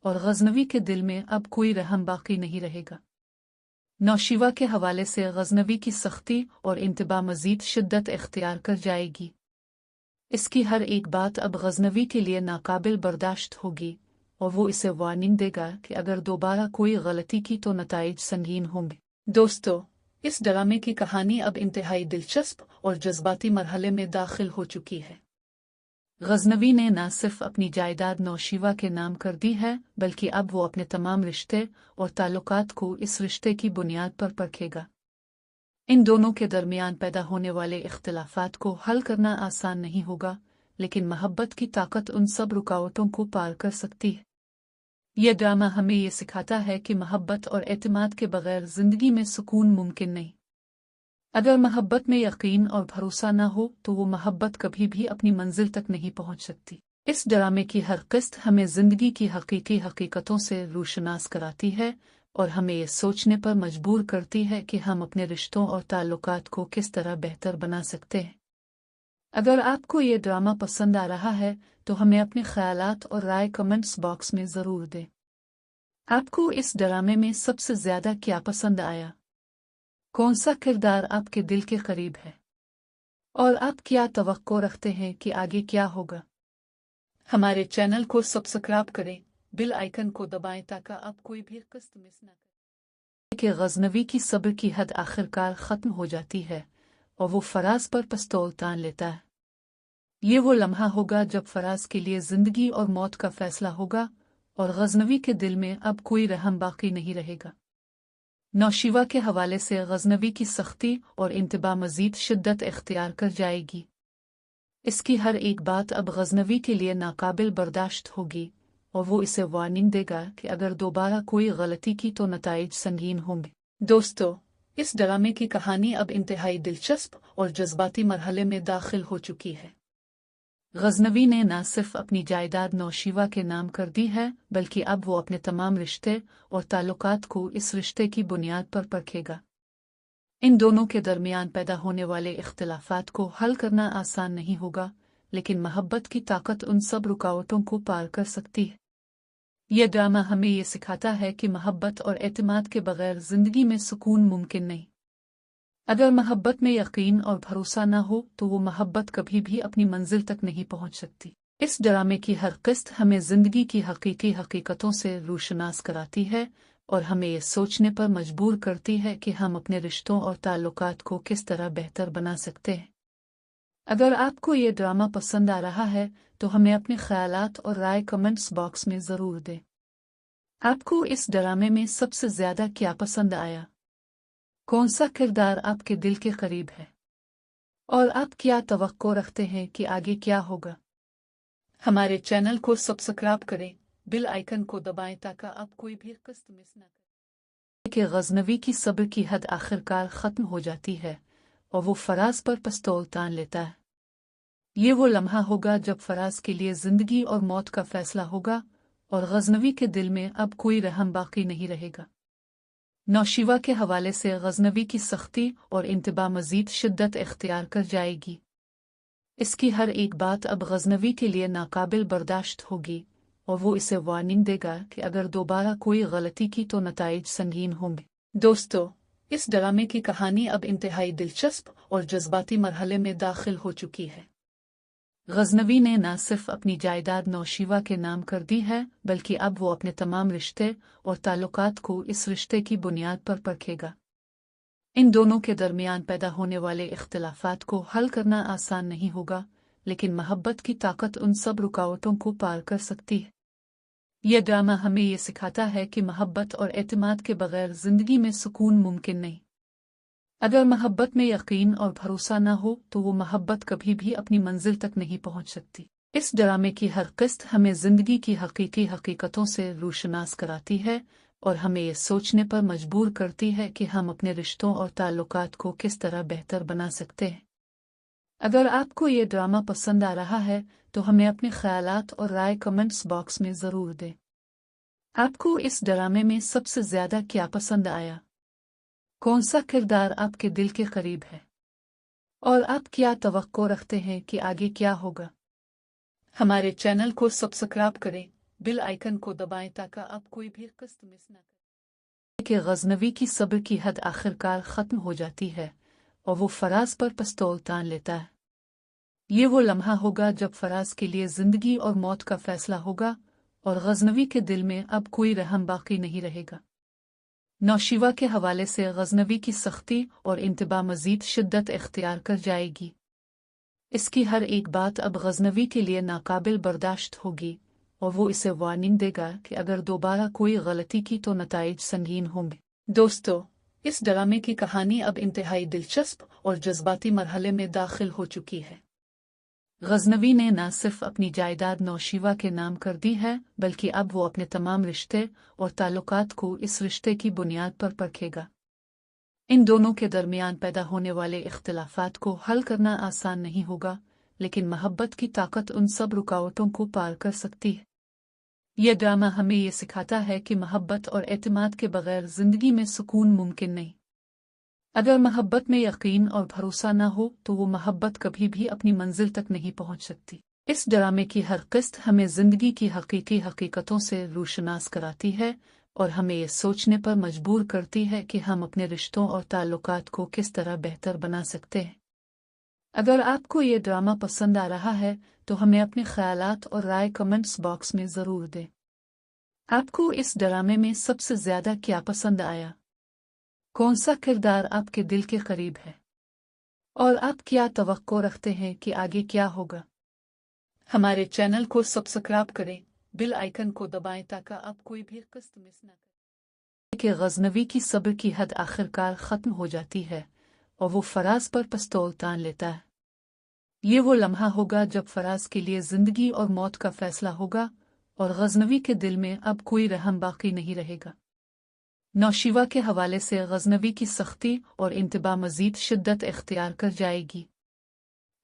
और गजनवी के दिल में अब कोई रहम बाकी नहीं रहेगा। नौशीवा के हवाले से गजनवी की सख्ती और इंतबा मजीद शिद्दत इख्तियार कर जाएगी। इसकी हर एक बात अब गजनवी के लिए नाकाबिल बर्दाश्त होगी और वो इसे वार्निंग देगा कि अगर दोबारा कोई गलती की तो नताइज संगीन होंगे। दोस्तों, इस ड्रामे की कहानी अब इंतहाई दिलचस्प और जज्बाती मरहले में दाखिल हो चुकी है। गजनवी ने न सिर्फ अपनी जायदाद नौशीवा के नाम कर दी है बल्कि अब वो अपने तमाम रिश्ते और ताल्लुकात को इस रिश्ते की बुनियाद पर परखेगा। इन दोनों के दरमियान पैदा होने वाले इख्तिलाफात को हल करना आसान नहीं होगा, लेकिन मोहब्बत की ताकत उन सब रुकावटों को पार कर सकती है। यह ड्रामा हमें ये सिखाता है कि मोहब्बत और एतमाद के बगैर जिंदगी में सुकून मुमकिन नहीं। अगर मोहब्बत में यकीन और भरोसा न हो तो वो मोहब्बत कभी भी अपनी मंजिल तक नहीं पहुंच सकती। इस ड्रामे की हर किस्त हमें जिंदगी की हकीकी हकीकतों से रूशनास कराती है और हमें ये सोचने पर मजबूर करती है कि हम अपने रिश्तों और ताल्लुकात को किस तरह बेहतर बना सकते हैं। अगर आपको ये ड्रामा पसंद आ रहा है तो हमें अपने ख्यालात और राय कमेंट्स बॉक्स में ज़रूर दें। आपको इस ड्रामे में सबसे ज़्यादा क्या पसंद आया? कौन सा किरदार आपके दिल के करीब है? और आप क्या तवक्को रखते हैं कि आगे क्या होगा? हमारे चैनल को सब्सक्राइब करें, बेल आइकन को दबाएं ताकि आप कोई भी किस्त मिस न करें। कि गजनवी की सब्र की हद आखिरकार ख़त्म हो जाती है और वो फराज पर पिस्तौल तान लेता है। ये वो लम्हा होगा जब फराज के लिए जिंदगी और मौत का फैसला होगा और गजनवी के दिल में अब कोई रहम बाकी नहीं रहेगा। नौशीवा के हवाले से गजनवी की सख्ती और इंतबा मजीद शिद्दत इख्तियार कर जाएगी। इसकी हर एक बात अब गजनवी के लिए नाकाबिल बर्दाश्त होगी और वो इसे वार्निंग देगा कि अगर दोबारा कोई गलती की तो नताइज संगीन होंगे। दोस्तों, इस ड्रामे की कहानी अब इंतहाई दिलचस्प और जज्बाती मरहले में दाखिल हो चुकी है। गजनवी ने न सिर्फ अपनी जायदाद नौशीवा के नाम कर दी है बल्कि अब वो अपने तमाम रिश्ते और ताल्लुकात को इस रिश्ते की बुनियाद पर परखेगा। इन दोनों के दरमियान पैदा होने वाले इख्तिलाफात को हल करना आसान नहीं होगा, लेकिन मोहब्बत की ताकत उन सब रुकावटों को पार कर सकती है। यह ड्रामा हमें ये सिखाता है कि मोहब्बत और एतमाद के बगैर जिंदगी में सुकून मुमकिन नहीं। अगर मोहब्बत में यकीन और भरोसा न हो तो वो मोहब्बत कभी भी अपनी मंजिल तक नहीं पहुंच सकती। इस ड्रामे की हर किस्त हमें जिंदगी की हकीकी हकीकतों से रूशनास कराती है और हमें ये सोचने पर मजबूर करती है कि हम अपने रिश्तों और ताल्लुकात को किस तरह बेहतर बना सकते हैं। अगर आपको ये ड्रामा पसंद आ रहा है तो हमें अपने ख्यालात और राय कमेंट्स बॉक्स में ज़रूर दें। आपको इस ड्रामे में सबसे ज़्यादा क्या पसंद आया? कौन सा किरदार आपके दिल के करीब है? और आप क्या तवक्को रखते हैं कि आगे क्या होगा? हमारे चैनल को सब्सक्राइब करें, बेल आइकन को दबाएं ताकि आप कोई भी किस्त मिस न करें। कि गजनवी की सब्र की हद आखिरकार ख़त्म हो जाती है और वो फराज पर पिस्तौल तान लेता है। ये वो लम्हा होगा जब फराज के लिए जिंदगी और मौत का फैसला होगा और गजनवी के दिल में अब कोई रहम बाकी नहीं रहेगा। नौशीवा के हवाले से गजनवी की सख्ती और इंतबा मजीद शिद्दत इख्तियार कर जाएगी। इसकी हर एक बात अब गजनवी के लिए नाकाबिल बर्दाश्त होगी और वो इसे वार्निंग देगा कि अगर दोबारा कोई गलती की तो नताइज संगीन होंगे। दोस्तों, इस ड्रामे की कहानी अब इंतहाई दिलचस्प और जज्बाती मरहले में दाखिल हो चुकी है। गजनवी ने न सिर्फ अपनी जायदाद नौशीवा के नाम कर दी है, बल्कि अब वो अपने तमाम रिश्ते और ताल्लुकात को इस रिश्ते की बुनियाद पर परखेगा। इन दोनों के दरमियान पैदा होने वाले इख्तिलाफात को हल करना आसान नहीं होगा, लेकिन मोहब्बत की ताकत उन सब रुकावटों को पार कर सकती है। यह ड्रामा हमें ये सिखाता है कि मोहब्बत और एतमाद के बगैर जिंदगी में सुकून मुमकिन नहीं। अगर मोहब्बत में यकीन और भरोसा न हो तो वो मोहब्बत कभी भी अपनी मंजिल तक नहीं पहुंच सकती। इस ड्रामे की हर किस्त हमें जिंदगी की हकीकी हकीकतों से रूशनास कराती है और हमें ये सोचने पर मजबूर करती है कि हम अपने रिश्तों और ताल्लुकात को किस तरह बेहतर बना सकते हैं। अगर आपको ये ड्रामा पसंद आ रहा है तो हमें अपने ख्यालात और राय कमेंट्स बॉक्स में ज़रूर दें। आपको इस ड्रामे में सबसे ज़्यादा क्या पसंद आया? कौन सा किरदार आपके दिल के करीब है? और आप क्या तवक्को रखते हैं कि आगे क्या होगा? हमारे चैनल को सब्सक्राइब करें, बेल आइकन को दबाएं ताकि आप कोई भी किस्त मिस न करें। कि गजनवी की सब्र की हद आखिरकार ख़त्म हो जाती है और वो फराज पर पिस्तौल तान लेता है। ये वो लम्हा होगा जब फराज के लिए ज़िंदगी और मौत का फैसला होगा और गजनवी के दिल में अब कोई रहम बाकी नहीं रहेगा। नौशीवा के हवाले से गजनवी की सख्ती और इंतबा मजीद शिद्दत इख्तियार कर जाएगी। इसकी हर एक बात अब गजनवी के लिए नाकाबिल बर्दाश्त होगी और वो इसे वार्निंग देगा कि अगर दोबारा कोई गलती की तो नताइज संगीन होंगे। दोस्तों, इस ड्रामे की कहानी अब इंतहाई दिलचस्प और जज्बाती मरहले में दाखिल हो चुकी है। गजनवी ने न सिर्फ अपनी जायदाद नौशीवा के नाम कर दी है, बल्कि अब वो अपने तमाम रिश्ते और ताल्लुकात को इस रिश्ते की बुनियाद पर परखेगा। इन दोनों के दरमियान पैदा होने वाले इख्तिलाफात को हल करना आसान नहीं होगा, लेकिन मोहब्बत की ताकत उन सब रुकावटों को पार कर सकती है। यह ड्रामा हमें ये सिखाता है कि मोहब्बत और एतमाद के बगैर जिंदगी में सुकून मुमकिन नहीं। अगर मोहब्बत में यकीन और भरोसा न हो तो वो मोहब्बत कभी भी अपनी मंजिल तक नहीं पहुंच सकती। इस ड्रामे की हर किस्त हमें जिंदगी की हकीकी हकीकतों से रूशनास कराती है और हमें ये सोचने पर मजबूर करती है कि हम अपने रिश्तों और ताल्लुकात को किस तरह बेहतर बना सकते हैं। अगर आपको ये ड्रामा पसंद आ रहा है तो हमें अपने ख्यालात और राय कमेंट्स बॉक्स में ज़रूर दें। आपको इस ड्रामे में सबसे ज़्यादा क्या पसंद आया? कौन सा किरदार आपके दिल के करीब है? और आप क्या तवक्को रखते हैं कि आगे क्या होगा? हमारे चैनल को सब्सक्राइब करें, बेल आइकन को दबाएं ताकि आप कोई भी किस्त मिस न करें। कि गजनवी की सब्र की हद आखिरकार ख़त्म हो जाती है और वो फराज पर पिस्तौल तान लेता है। ये वो लम्हा होगा जब फराज के लिए ज़िंदगी और मौत का फैसला होगा और गजनवी के दिल में अब कोई रहम बाकी नहीं रहेगा। नौशीवा के हवाले से गजनवी की सख्ती और इंतबा मजीद शिद्दत इख्तियार कर जाएगी।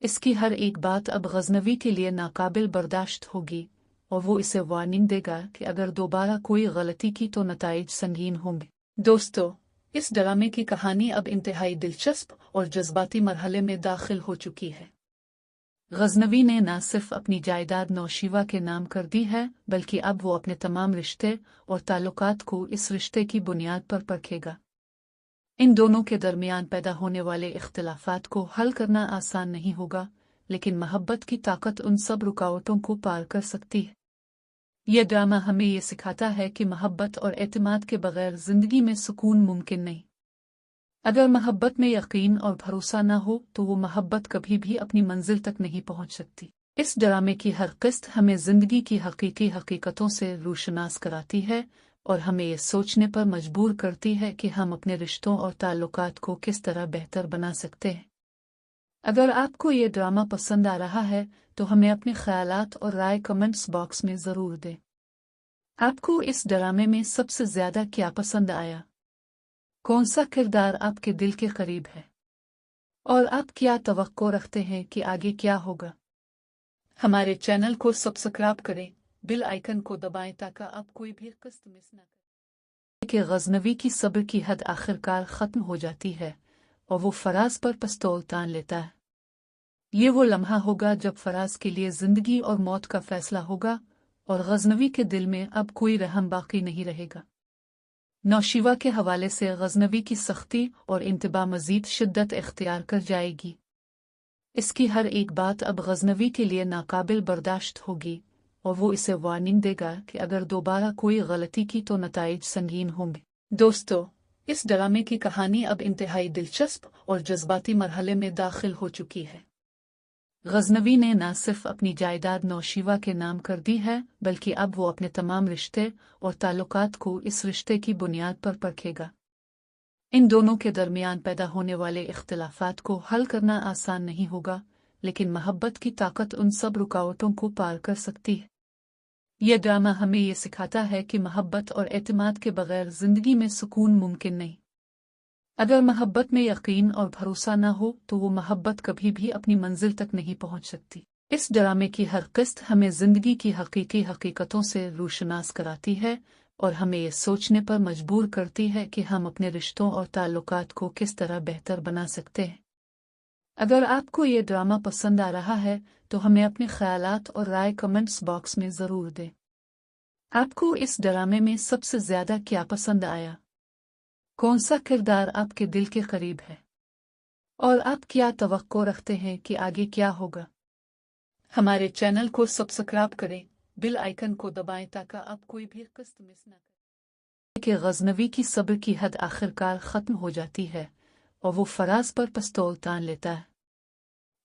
इसकी हर एक बात अब गजनवी के लिए नाकाबिल बर्दाश्त होगी और वो इसे वार्निंग देगा कि अगर दोबारा कोई गलती की तो नताइज संगीन होंगे। दोस्तों, इस ड्रामे की कहानी अब इंतहाई दिलचस्प और जज्बाती मरहले में दाखिल हो चुकी है। गजनवी ने न सिर्फ अपनी जायदाद नौशीवा के नाम कर दी है, बल्कि अब वो अपने तमाम रिश्ते और ताल्लुकात को इस रिश्ते की बुनियाद पर परखेगा। इन दोनों के दरमियान पैदा होने वाले इख्तिलाफात को हल करना आसान नहीं होगा, लेकिन मोहब्बत की ताकत उन सब रुकावटों को पार कर सकती है। यह ड्रामा हमें ये सिखाता है कि मोहब्बत और एतमाद के बगैर जिंदगी में सुकून मुमकिन नहीं। अगर मोहब्बत में यकीन और भरोसा न हो तो वो मोहब्बत कभी भी अपनी मंजिल तक नहीं पहुंच सकती। इस ड्रामे की हर किस्त हमें जिंदगी की हकीकी हकीकतों से रूशनास कराती है और हमें ये सोचने पर मजबूर करती है कि हम अपने रिश्तों और ताल्लुकात को किस तरह बेहतर बना सकते हैं। अगर आपको ये ड्रामा पसंद आ रहा है तो हमें अपने ख्यालात और राय कमेंट्स बॉक्स में ज़रूर दें। आपको इस ड्रामे में सबसे ज़्यादा क्या पसंद आया? कौन सा किरदार आपके दिल के करीब है? और आप क्या तवक्को रखते हैं कि आगे क्या होगा? हमारे चैनल को सब्सक्राइब करें, बेल आइकन को दबाएं ताकि आप कोई भी किस्त मिस न करें। कि गजनवी की सब्र की हद आखिरकार ख़त्म हो जाती है और वो फराज पर पिस्तौल तान लेता है। ये वो लम्हा होगा जब फराज के लिए ज़िंदगी और मौत का फैसला होगा और गजनवी के दिल में अब कोई रहम बाकी नहीं रहेगा। नौशीवा के हवाले से गजनवी की सख्ती और इंतबा मजीद शिद्दत इख्तियार कर जाएगी। इसकी हर एक बात अब गजनवी के लिए नाकाबिल बर्दाश्त होगी और वो इसे वार्निंग देगा कि अगर दोबारा कोई गलती की तो नताइज संगीन होंगे। दोस्तों, इस ड्रामे की कहानी अब इंतहाई दिलचस्प और जज्बाती मरहले में दाखिल हो चुकी है। गजनवी ने न सिर्फ अपनी जायदाद नौशीवा के नाम कर दी है, बल्कि अब वो अपने तमाम रिश्ते और ताल्लुकात को इस रिश्ते की बुनियाद पर परखेगा। इन दोनों के दरमियान पैदा होने वाले इख्तिलाफात को हल करना आसान नहीं होगा, लेकिन मोहब्बत की ताकत उन सब रुकावटों को पार कर सकती है। यह ड्रामा हमें ये सिखाता है कि मोहब्बत और एतमाद के बगैर जिंदगी में सुकून मुमकिन नहीं। अगर मोहब्बत में यकीन और भरोसा न हो तो वो मोहब्बत कभी भी अपनी मंजिल तक नहीं पहुंच सकती। इस ड्रामे की हर किस्त हमें जिंदगी की हकीकी हकीकतों से रूशनास कराती है और हमें ये सोचने पर मजबूर करती है कि हम अपने रिश्तों और ताल्लुकात को किस तरह बेहतर बना सकते हैं। अगर आपको ये ड्रामा पसंद आ रहा है तो हमें अपने ख्यालात और राय कमेंट्स बॉक्स में ज़रूर दें। आपको इस ड्रामे में सबसे ज़्यादा क्या पसंद आया? कौन सा किरदार आपके दिल के करीब है? और आप क्या तवक्को रखते हैं कि आगे क्या होगा? हमारे चैनल को सब्सक्राइब करें, बेल आइकन को दबाएं ताकि आप कोई भी किस्त मिस ना करें। कि गजनवी की सब्र की हद आखिरकार ख़त्म हो जाती है और वो फराज पर पिस्तौल तान लेता है।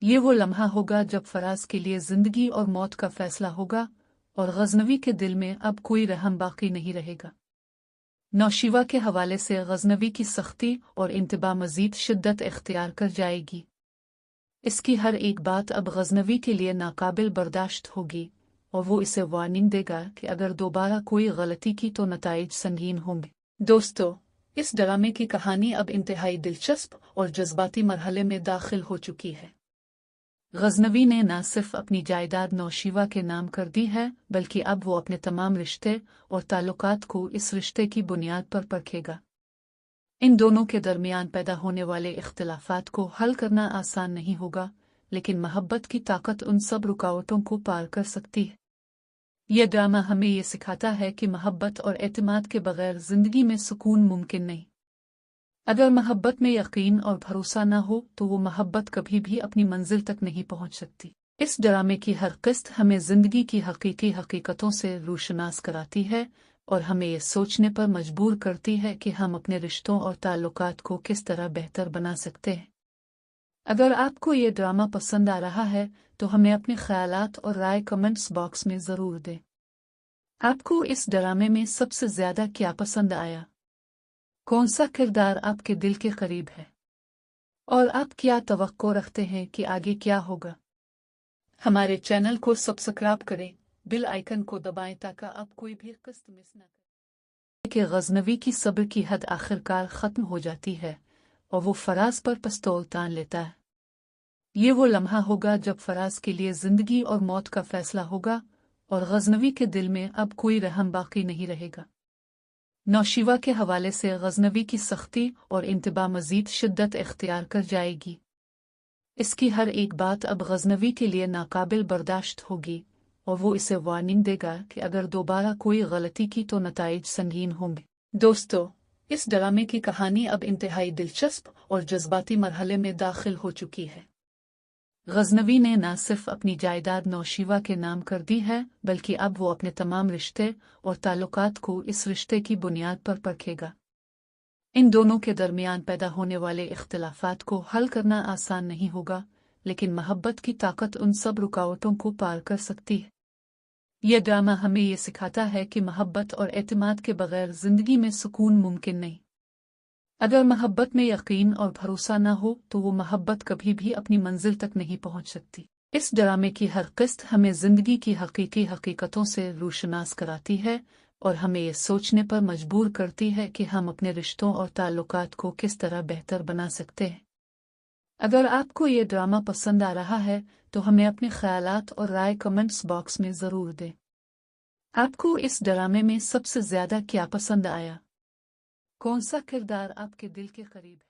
ये वो लम्हा होगा जब फराज के लिए ज़िंदगी और मौत का फैसला होगा और गजनवी के दिल में अब कोई रहम बाकी नहीं रहेगा। नौशीवा के हवाले से गजनवी की सख्ती और इंतबा मज़ीद शिद्दत इख्तियार कर जाएगी। इसकी हर एक बात अब गजनवी के लिए नाकाबिल बर्दाश्त होगी और वो इसे वार्निंग देगा कि अगर दोबारा कोई गलती की तो नताइज संगीन होंगे। दोस्तों, इस ड्रामे की कहानी अब इंतहाई दिलचस्प और जज्बाती मरहले में दाखिल हो चुकी है। गजनवी ने न सिर्फ अपनी जायदाद नौशीवा के नाम कर दी है, बल्कि अब वो अपने तमाम रिश्ते और ताल्लुकात को इस रिश्ते की बुनियाद पर परखेगा। इन दोनों के दरमियान पैदा होने वाले इख्तिलाफात को हल करना आसान नहीं होगा, लेकिन मोहब्बत की ताकत उन सब रुकावटों को पार कर सकती है। यह ड्रामा हमें ये सिखाता है कि मोहब्बत और एतमाद के बगैर जिंदगी में सुकून मुमकिन नहीं। अगर मोहब्बत में यकीन और भरोसा न हो तो वो मोहब्बत कभी भी अपनी मंजिल तक नहीं पहुंच सकती। इस ड्रामे की हर किस्त हमें जिंदगी की हकीकी हकीकतों से रूशनास कराती है और हमें ये सोचने पर मजबूर करती है कि हम अपने रिश्तों और ताल्लुकात को किस तरह बेहतर बना सकते हैं। अगर आपको ये ड्रामा पसंद आ रहा है तो हमें अपने ख्यालात और राय कमेंट्स बॉक्स में ज़रूर दें। आपको इस ड्रामे में सबसे ज़्यादा क्या पसंद आया? कौन सा किरदार आपके दिल के करीब है? और आप क्या तवक्को रखते हैं कि आगे क्या होगा? हमारे चैनल को सब्सक्राइब करें, बेल आइकन को दबाएं ताकि आप कोई भी किस्त मिस ना करें। कि गजनवी की सब्र की हद आखिरकार ख़त्म हो जाती है और वो फराज पर पिस्तौल तान लेता है। ये वो लम्हा होगा जब फराज के लिए ज़िंदगी और मौत का फैसला होगा और गजनवी के दिल में अब कोई रहम बाकी नहीं रहेगा। नौशीवा के हवाले से गजनवी की सख्ती और इंतबा मज़ीद शिद्दत इख्तियार कर जाएगी। इसकी हर एक बात अब गजनवी के लिए नाकाबिल बर्दाश्त होगी और वो इसे वार्निंग देगा कि अगर दोबारा कोई गलती की तो नताइज संगीन होंगे। दोस्तों, इस ड्रामे की कहानी अब इंतहाई दिलचस्प और जज्बाती मरहले में दाखिल हो चुकी है। गजनवी ने न सिर्फ अपनी जायदाद नौशीवा के नाम कर दी है, बल्कि अब वो अपने तमाम रिश्ते और ताल्लुकात को इस रिश्ते की बुनियाद पर परखेगा। इन दोनों के दरमियान पैदा होने वाले इख्तिलाफात को हल करना आसान नहीं होगा, लेकिन मोहब्बत की ताकत उन सब रुकावटों को पार कर सकती है। यह ड्रामा हमें ये सिखाता है कि मोहब्बत और एतमाद के बगैर जिंदगी में सुकून मुमकिन नहीं। अगर मोहब्बत में यकीन और भरोसा न हो तो वो मोहब्बत कभी भी अपनी मंजिल तक नहीं पहुंच सकती। इस ड्रामे की हर किस्त हमें जिंदगी की हकीकी हकीकतों से रूशनास कराती है और हमें ये सोचने पर मजबूर करती है कि हम अपने रिश्तों और ताल्लुकात को किस तरह बेहतर बना सकते हैं। अगर आपको ये ड्रामा पसंद आ रहा है तो हमें अपने ख्यालात और राय कमेंट्स बॉक्स में ज़रूर दें। आपको इस ड्रामे में सबसे ज़्यादा क्या पसंद आया? कौन सा किरदार आपके दिल के करीब है?